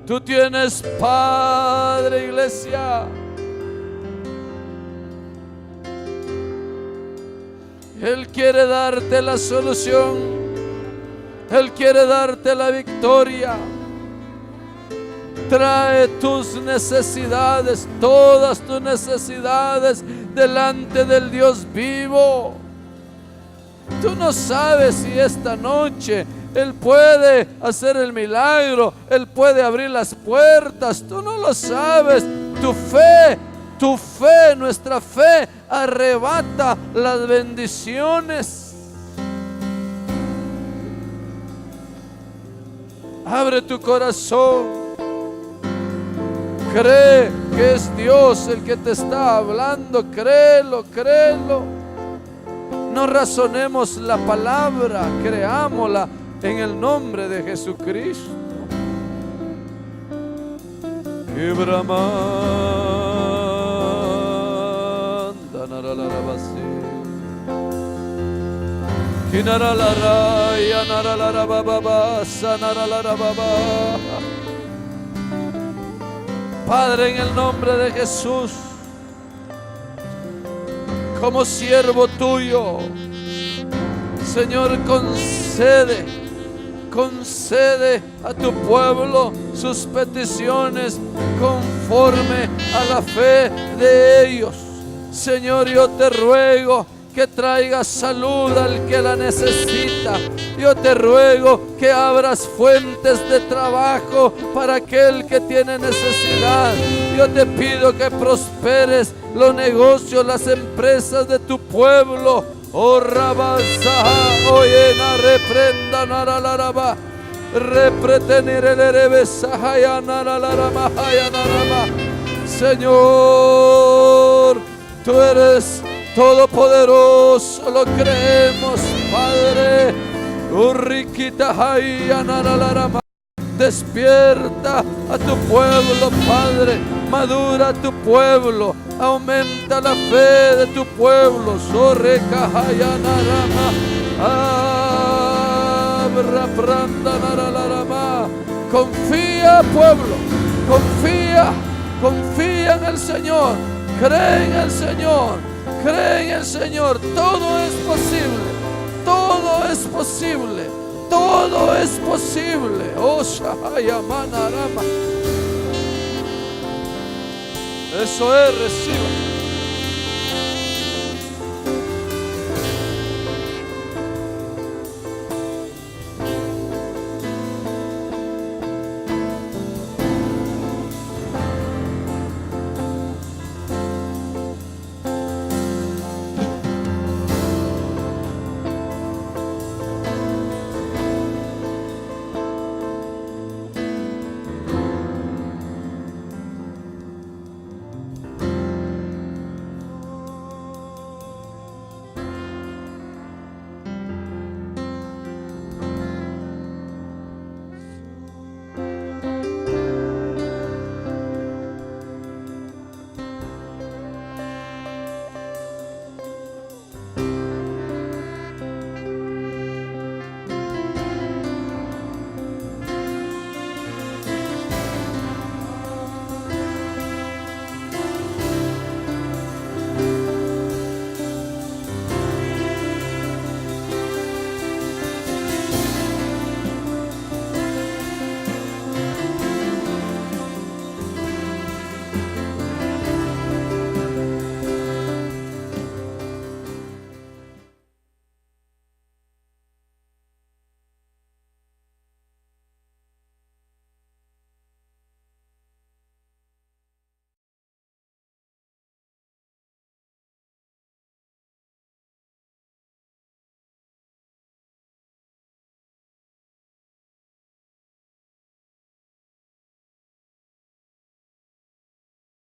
Tú tienes Padre, iglesia. Él quiere darte la solución. Él quiere darte la victoria. Trae tus necesidades, todas tus necesidades, delante del Dios vivo. Tú no sabes si esta noche Él puede hacer el milagro, Él puede abrir las puertas. Tú no lo sabes. Tu fe, nuestra fe arrebata las bendiciones. Abre tu corazón. Cree que es Dios el que te está hablando. Créelo, créelo. No razonemos la palabra, creámosla en el nombre de Jesucristo. Padre, en el nombre de Jesús, como siervo tuyo, Señor, concede a tu pueblo sus peticiones conforme a la fe de ellos. Señor, yo te ruego que traigas salud al que la necesita. Yo te ruego que abras fuentes de trabajo para aquel que tiene necesidad. Yo te pido que prosperes los negocios, las empresas de tu pueblo. Oh, Rabasaha, oyena, reprenda, naralaraba, repretenirelerebesaha, naralarama, narama. Señor, tú eres todopoderoso, lo creemos, Padre. Despierta a tu pueblo, Padre. Madura tu pueblo. Aumenta la fe de tu pueblo. Confía, pueblo. Confía en el Señor. Cree en el Señor. Cree en el Señor. Todo es posible. Todo es posible. Todo es posible. Oh, Shahayamanarama. Eso es, reciba.